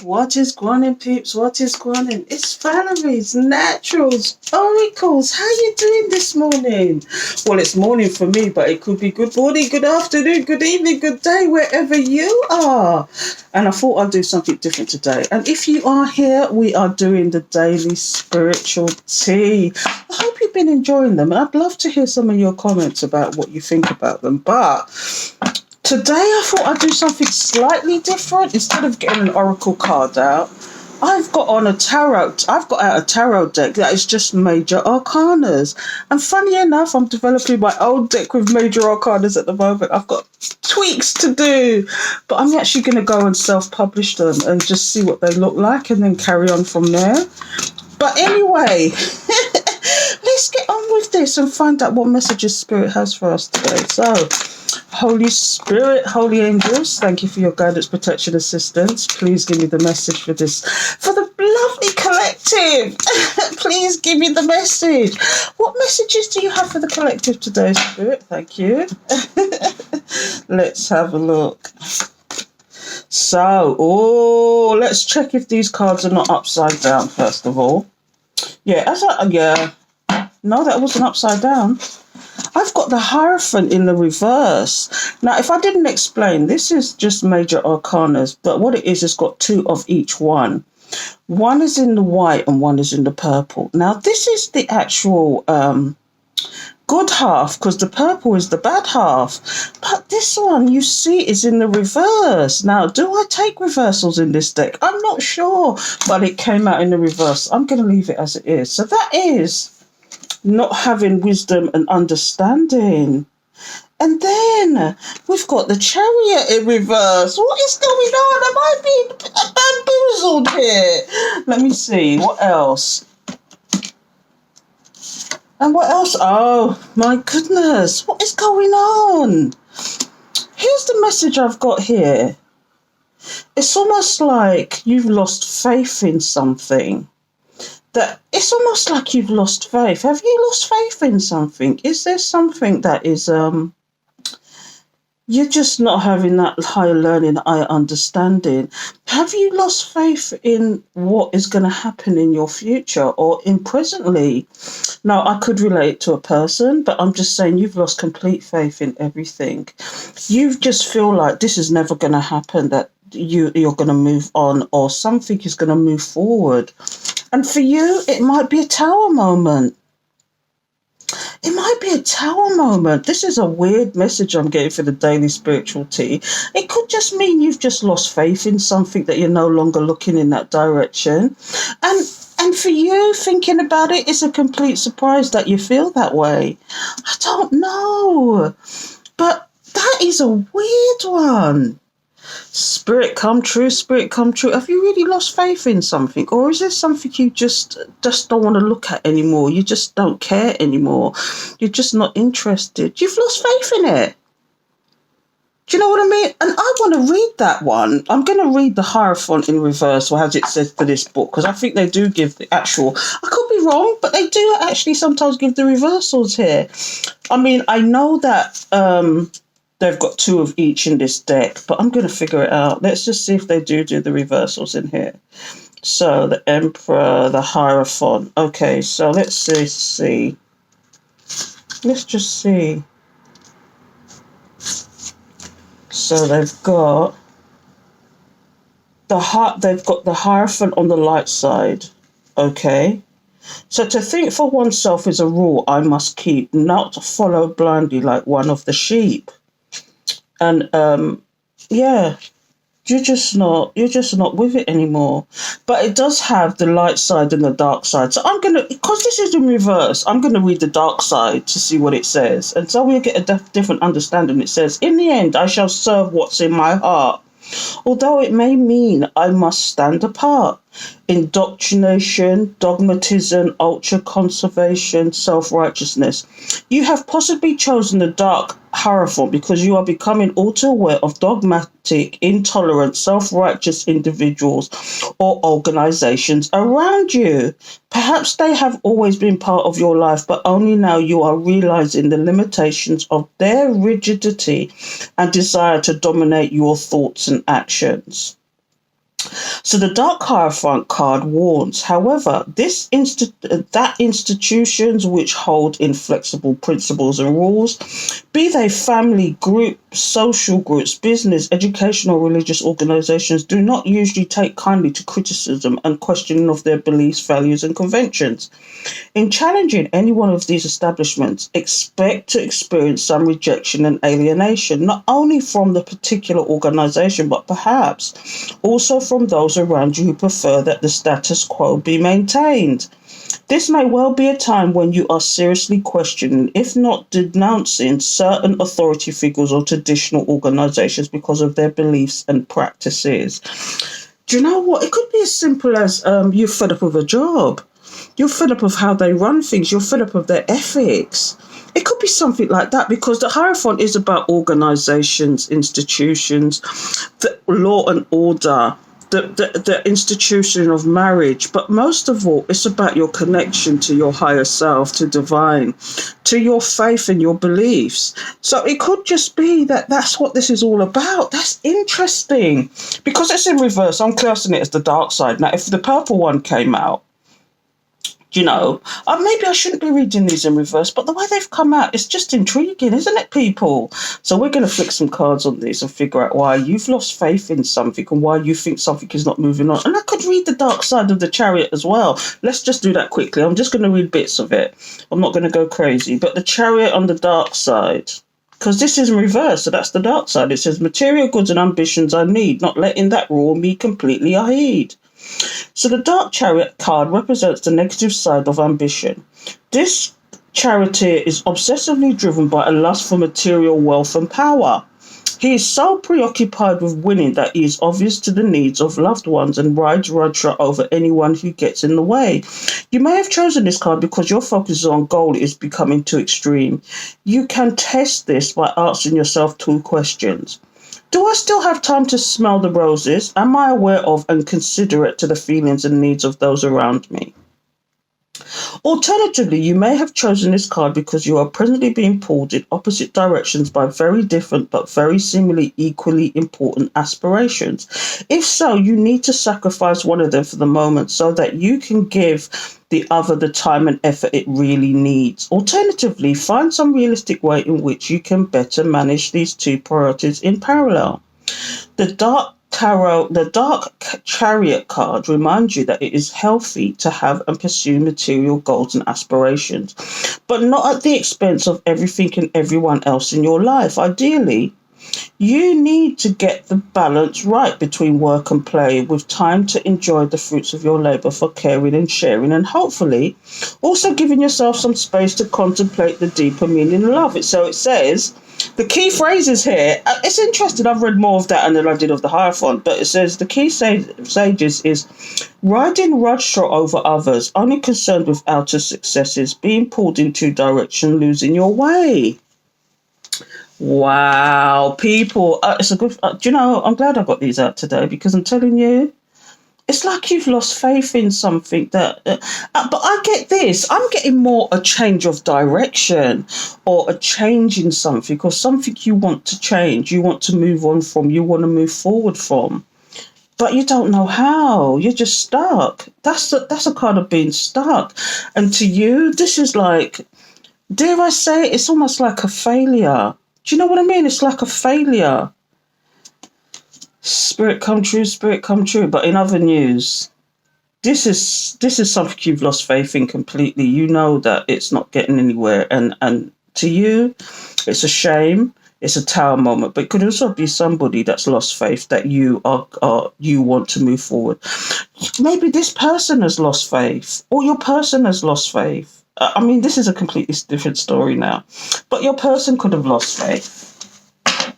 What is gwan, peeps? What is gwan? It's Valerie's Naturals Oracles. How you doing this morning? Well, it's morning for me, but it could be good morning, good afternoon, good evening, good day, wherever you are. And I thought I'd do something different today. And if you are here, we are doing the daily spiritual tea. I hope you've been enjoying them. And I'd love to hear some of your comments about what you think about them. But today I thought I'd do something slightly different. Instead of getting an oracle card out, I've got out a tarot deck that is just major arcanas. And funny enough, I'm developing my own deck with major arcanas at the moment. I've got tweaks to do, but I'm actually going to go and self-publish them and just see what they look like and then carry on from there. But anyway, let's get on with this and find out what messages Spirit has for us today. So, Holy Spirit, Holy Angels, thank you for your guidance, protection, assistance. Please give me the message for this, for the lovely collective. Please give me the message. What messages do you have for the collective today, Spirit? Thank you. Let's have a look. So, let's check if these cards are not upside down, first of all. No, that wasn't upside down. I've got the Hierophant in the reverse. Now, if I didn't explain, this is just major arcanas, but what it is, it's got two of each one. One is in the white and one is in the purple. Now, this is the actual good half, because the purple is the bad half. But this one, you see, is in the reverse. Now, do I take reversals in this deck? I'm not sure, but it came out in the reverse. I'm going to leave it as it is. So that is not having wisdom and understanding. And then we've got the Chariot in reverse. What is going on? Am I being bamboozled here? Let me see. What else? And what else? Oh, my goodness. What is going on? Here's the message I've got here. It's almost like you've lost faith in something. That it's almost like you've lost faith. Have you lost faith in something? Is there something that is you're just not having that higher learning, higher understanding? Have you lost faith in what is going to happen in your future or in presently? Now, I could relate to a person, but I'm just saying you've lost complete faith in everything. You just feel like this is never going to happen, that you're going to move on or something is going to move forward. And for you, it might be a tower moment. It might be a tower moment. This is a weird message I'm getting for the daily spiritual tea. It could just mean you've just lost faith in something, that you're no longer looking in that direction. And for you, thinking about it, it's a complete surprise that you feel that way. I don't know. But that is a weird one. Spirit come true, spirit come true. Have you really lost faith in something? Or is there something you just don't want to look at anymore? You just don't care anymore. You're just not interested. You've lost faith in it. Do you know what I mean? And I want to read that one. I'm going to read the Hierophant in reverse, or as it says for this book, because I think they do give the actual... I could be wrong, but they do actually sometimes give the reversals here. I mean, I know that... they've got two of each in this deck, but I'm going to figure it out. Let's just see if they do the reversals in here. So the Emperor, the Hierophant. Okay, so let's see. Let's just see. So they've got the Hierophant on the light side. Okay. So to think for oneself is a rule I must keep, not to follow blindly like one of the sheep. And you're just not with it anymore. But it does have the light side and the dark side. So I'm gonna, because this is in reverse, I'm gonna read the dark side to see what it says, and so we'll get a different understanding. It says, "In the end, I shall serve what's in my heart, although it may mean I must stand apart. Indoctrination, dogmatism, ultra-conservation, self-righteousness. You have possibly chosen the dark Hierophant because you are becoming all too aware of dogmatic, intolerant, self-righteous individuals or organizations around you. Perhaps they have always been part of your life, but only now you are realizing the limitations of their rigidity and desire to dominate your thoughts and actions." So the Dark Hierophant card warns, however, that institutions which hold inflexible principles and rules, be they family, group, social groups, business, educational, religious organizations, do not usually take kindly to criticism and questioning of their beliefs, values, and conventions. In challenging any one of these establishments, expect to experience some rejection and alienation, not only from the particular organization, but perhaps also from those around you who prefer that the status quo be maintained. This may well be a time when you are seriously questioning, if not denouncing, certain authority figures or traditional organizations because of their beliefs and practices. Do you know what? It could be as simple as you're fed up with a job. You're fed up of how they run things. You're fed up of their ethics. It could be something like that, because the Hierophant is about organizations, institutions, the law and order, the institution of marriage. But most of all, it's about your connection to your higher self, to divine, to your faith and your beliefs. So it could just be that that's what this is all about. That's interesting. Because it's in reverse, I'm classing it as the dark side. Now, if the purple one came out, maybe I shouldn't be reading these in reverse, but the way they've come out, it's just intriguing, isn't it, people? So we're going to flick some cards on these and figure out why you've lost faith in something and why you think something is not moving on. And I could read the dark side of the Chariot as well. Let's just do that quickly. I'm just going to read bits of it. I'm not going to go crazy. But the Chariot on the dark side, because this is in reverse, so that's the dark side. It says, material goods and ambitions I need, not letting that rule me completely I heed. So the Dark Chariot card represents the negative side of ambition. This charioteer is obsessively driven by a lust for material wealth and power. He is so preoccupied with winning that he is obvious to the needs of loved ones and rides roughshod over anyone who gets in the way. You may have chosen this card because your focus on goal is becoming too extreme. You can test this by asking yourself 2 questions. Do I still have time to smell the roses? Am I aware of and considerate to the feelings and needs of those around me? Alternatively, you may have chosen this card because you are presently being pulled in opposite directions by very different but very seemingly equally important aspirations. If so, you need to sacrifice one of them for the moment so that you can give the other the time and effort it really needs. Alternatively, find some realistic way in which you can better manage these 2 priorities in parallel. The Dark Chariot card reminds you that it is healthy to have and pursue material goals and aspirations, but not at the expense of everything and everyone else in your life. Ideally, you need to get the balance right between work and play, with time to enjoy the fruits of your labour for caring and sharing, and hopefully also giving yourself some space to contemplate the deeper meaning of it. So it says, the key phrases here, it's interesting, I've read more of that than I did of the Hierophant, but it says the key sages is riding roughshod over others, only concerned with outer successes, being pulled in 2 directions, losing your way. Wow, people, it's a good, I'm glad I got these out today, because I'm telling you, it's like you've lost faith in something that, but I get this, I'm getting more a change of direction or a change in something, or something you want to change, you want to move on from, you want to move forward from, but you don't know how, you're just stuck. That's a kind of being stuck. And to you, this is like, dare I say, it's almost like a failure. Do you know what I mean? It's like a failure. Spirit come true. But in other news, this is something you've lost faith in completely. You know that it's not getting anywhere, and to you, it's a shame. It's a tower moment, but it could also be somebody that's lost faith that you you want to move forward. Maybe this person has lost faith, or your person has lost faith. I mean, this is a completely different story now, but your person could have lost faith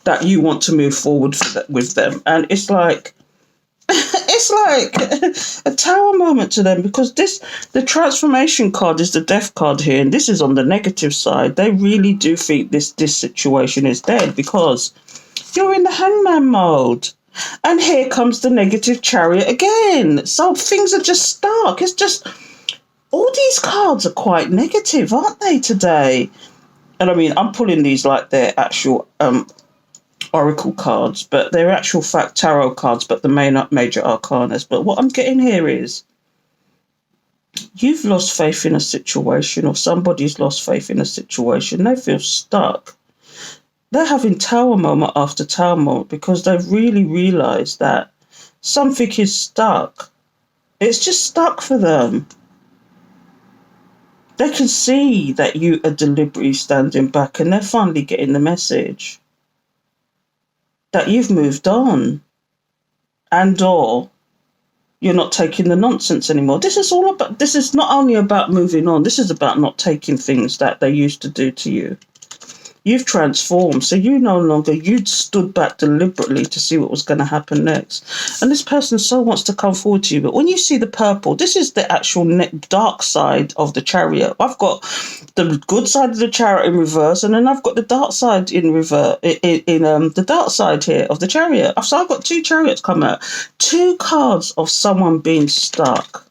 that you want to move forward with them, and it's like it's like a tower moment to them, because the transformation card is the death card here, and this is on the negative side. They really do think this situation is dead because you're in the hangman mode. And here comes the negative Chariot again. So things are just stuck. It's just, all these cards are quite negative, aren't they, today? And I mean, I'm pulling these like they're actual oracle cards, but they're actual fact tarot cards, but the major arcanas. But what I'm getting here is you've lost faith in a situation, or somebody's lost faith in a situation. They feel stuck. They're having tower moment after tower moment because they've really realised that something is stuck. It's just stuck for them. They can see that you are deliberately standing back, and they're finally getting the message that you've moved on, and or you're not taking the nonsense anymore. This is not only about moving on, this is about not taking things that they used to do to you. You've transformed, so you'd stood back deliberately to see what was going to happen next. And this person so wants to come forward to you, but when you see the purple, this is the actual dark side of the Chariot. I've got the good side of the Chariot in reverse, and then I've got the dark side in reverse, the dark side here of the Chariot. So I've got two Chariots come out, two cards of someone being stuck.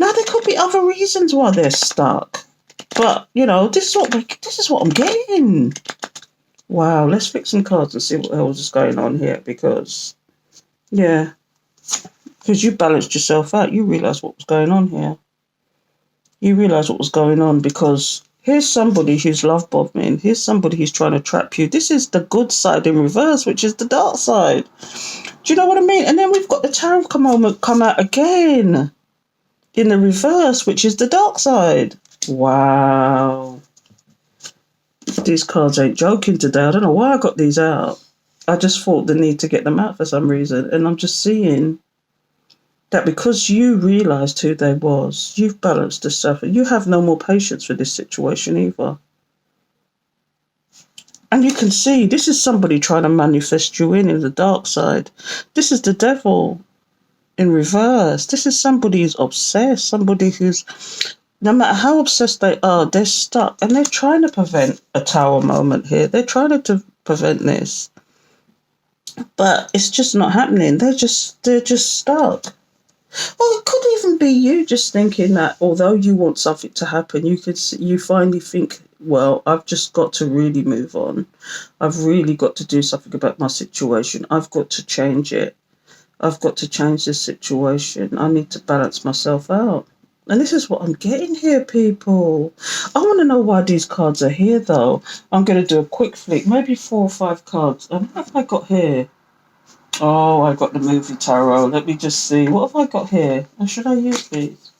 Now, there could be other reasons why they're stuck. But, this is what I'm getting. Wow, let's fix some cards and see what else is going on here. Because you balanced yourself out. You realised what was going on here. You realised what was going on because here's somebody who's love bombing. Here's somebody who's trying to trap you. This is the good side in reverse, which is the dark side. Do you know what I mean? And then we've got the tarot come out again in the reverse, which is the dark side. Wow. These cards ain't joking today. I don't know why I got these out. I just felt the need to get them out for some reason. And I'm just seeing that because you realised who they was, you've balanced yourself. You have no more patience for this situation either. And you can see this is somebody trying to manifest you in the dark side. This is the devil in reverse. This is somebody who's obsessed, somebody who's, no matter how obsessed they are, they're stuck. And they're trying to prevent a tower moment here. They're trying to prevent this. But it's just not happening. They're just stuck. Well, it could even be you just thinking that although you want something to happen, you finally think, well, I've just got to really move on. I've really got to do something about my situation. I've got to change it. I've got to change this situation. I need to balance myself out. And this is what I'm getting here, people. I want to know why these cards are here, though. I'm going to do a quick flick, maybe 4 or 5 cards. What have I got here? Oh, I got the movie tarot. Let me just see. What have I got here? Or should I use these?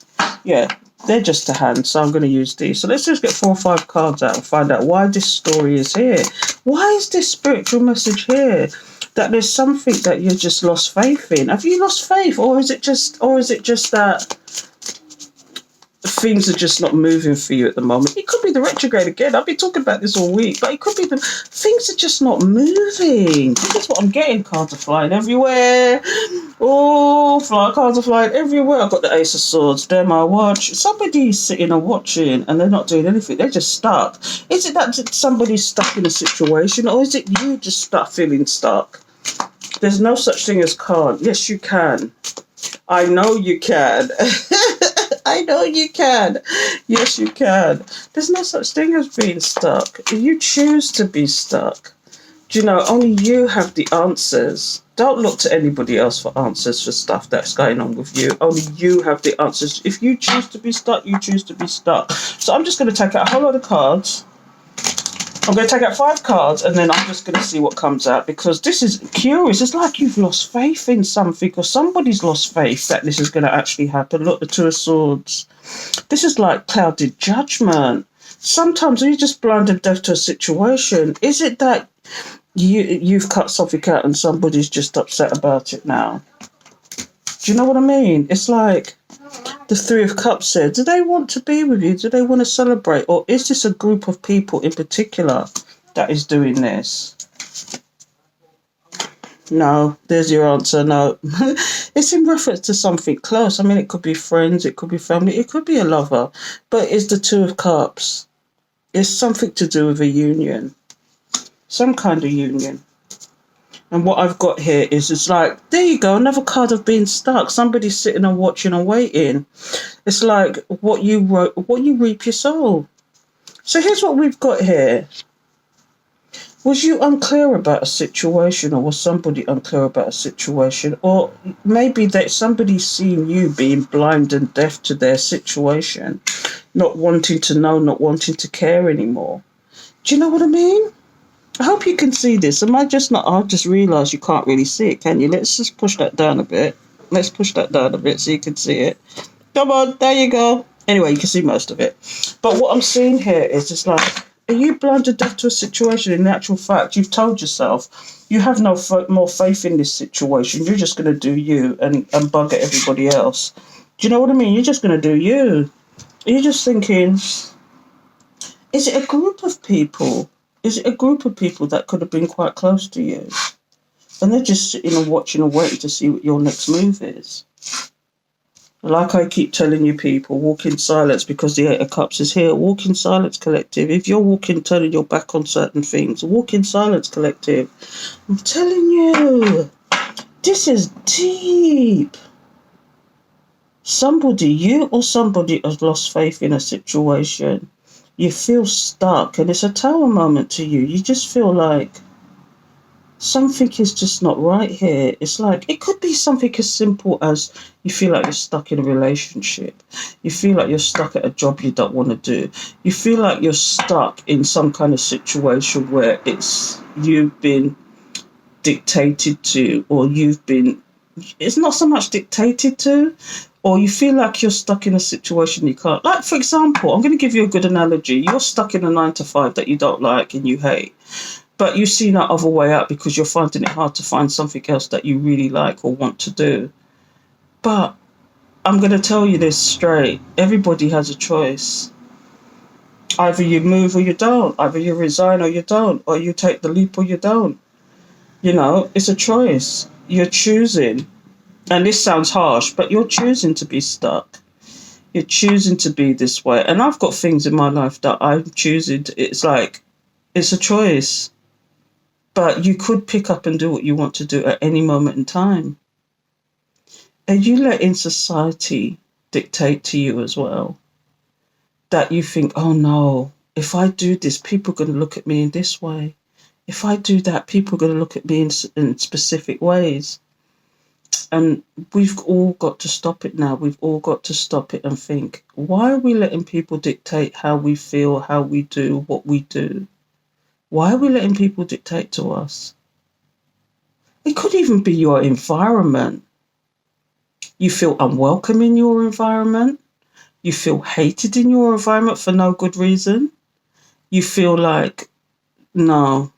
Yeah, they're just a hand, so I'm going to use these. So let's just get 4 or 5 cards out and find out why this story is here. Why is this spiritual message here? That there's something that you just lost faith in. Have you lost faith, or is it just that things are just not moving for you at the moment? It could be the retrograde again. I've been talking about this all week, but it could be things are just not moving. That's what I'm getting. Cards are flying everywhere. Oh, cards are flying everywhere. I've got the Ace of Swords. There, my watch. Somebody's sitting and watching, and they're not doing anything. They're just stuck. Is it that somebody's stuck in a situation, or is it you just feeling stuck? There's no such thing as can't. Yes, you can. I know you can. I know you can. Yes, you can. There's no such thing as being stuck. You choose to be stuck. Do you know, only you have the answers. Don't look to anybody else for answers for stuff that's going on with you. Only you have the answers. If you choose to be stuck, you choose to be stuck. So I'm just going to take out a whole lot of cards. I'm going to take out 5 cards, and then I'm just going to see what comes out, because this is curious. It's like you've lost faith in something, or somebody's lost faith that this is going to actually happen. Look, the 2 of Swords. This is like clouded judgment. Sometimes when you just blind and deaf to a situation, is it that you've cut something out and somebody's just upset about it now? Do you know what I mean? It's like the 3 of Cups said, do they want to be with you? Do they want to celebrate? Or is this a group of people in particular that is doing this? No, there's your answer. No. It's in reference to something close. I mean, it could be friends, it could be family, it could be a lover. But it's the 2 of Cups. It's something to do with a union. Some kind of union. And what I've got here is, it's like, there you go, another card of being stuck. Somebody's sitting and watching and waiting. It's like what you reap your soul. So here's what we've got here. Was you unclear about a situation, or was somebody unclear about a situation? Or maybe that somebody's seen you being blind and deaf to their situation, not wanting to know, not wanting to care anymore. Do you know what I mean? I hope you can see this. Am I just not? I just realised you can't really see it, can you? Let's just push that down a bit. Let's push that down a bit so you can see it. Come on, there you go. Anyway, you can see most of it. But what I'm seeing here is just like, are you blind or deaf to a situation? In actual fact, you've told yourself you have no more faith in this situation. You're just going to do you and bugger everybody else. Do you know what I mean? You're just going to do you. You're just thinking, is it a group of people? Is it a group of people that could have been quite close to you? And they're just sitting and watching and waiting to see what your next move is. Like I keep telling you people, walk in silence because the Eight of Cups is here. Walk in silence, collective. If you're walking, turning your back on certain things, walk in silence, collective. I'm telling you, this is deep. Somebody, you or somebody has lost faith in a situation. You feel stuck and it's a tower moment to you. You just feel like something is just not right here. It's like, it could be something as simple as you feel like you're stuck in a relationship. You feel like you're stuck at a job you don't want to do. You feel like you're stuck in some kind of situation where you've been dictated to, or it's not so much dictated to, or you feel like you're stuck in a situation you can't. Like, for example, I'm going to give you a good analogy. You're stuck in a 9-to-5 that you don't like and you hate. But you see no other way out because you're finding it hard to find something else that you really like or want to do. But I'm going to tell you this straight. Everybody has a choice. Either you move or you don't. Either you resign or you don't. Or you take the leap or you don't. You know, it's a choice. You're choosing. And this sounds harsh, but you're choosing to be stuck. You're choosing to be this way. And I've got things in my life that I'm choosing to, it's a choice. But you could pick up and do what you want to do at any moment in time. And you letting society dictate to you as well. That you think, oh no, if I do this, people are going to look at me in this way. If I do that, people are going to look at me in specific ways. And we've all got to stop it now. We've all got to stop it and think, why are we letting people dictate how we feel, how we do, what we do? Why are we letting people dictate to us? It could even be your environment. You feel unwelcome in your environment. You feel hated in your environment for no good reason. You feel like, no.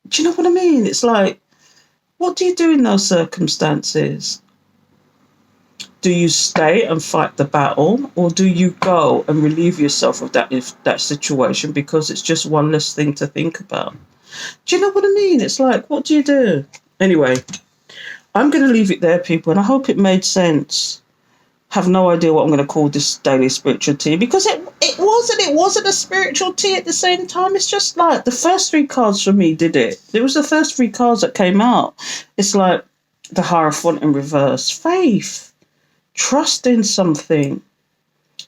Do you know what I mean? It's like, what do you do in those circumstances? Do you stay and fight the battle, or do you go and relieve yourself of that situation because it's just one less thing to think about? Do you know what I mean? It's like, what do you do? Anyway, I'm going to leave it there, people, and I hope it made sense. Have no idea what I'm going to call this daily spiritual tea, because it wasn't a spiritual tea at the same time. It's just like the first 3 cards for me did it. It was the first 3 cards that came out. It's like the Hierophant in reverse. Faith. Trust in something.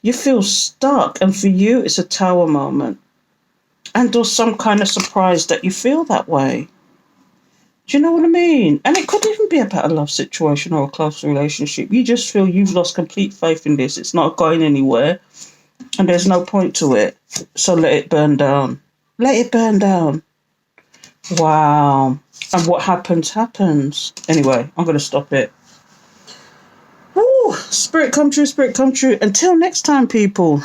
You feel stuck, and for you it's a tower moment. And or some kind of surprise that you feel that way. Do you know what I mean? And it could even be about a love situation or a close relationship. You just feel you've lost complete faith in this. It's not going anywhere. And there's no point to it. So let it burn down. Let it burn down. Wow. And what happens, happens. Anyway, I'm going to stop it. Woo! Spirit come true, spirit come true. Until next time, people.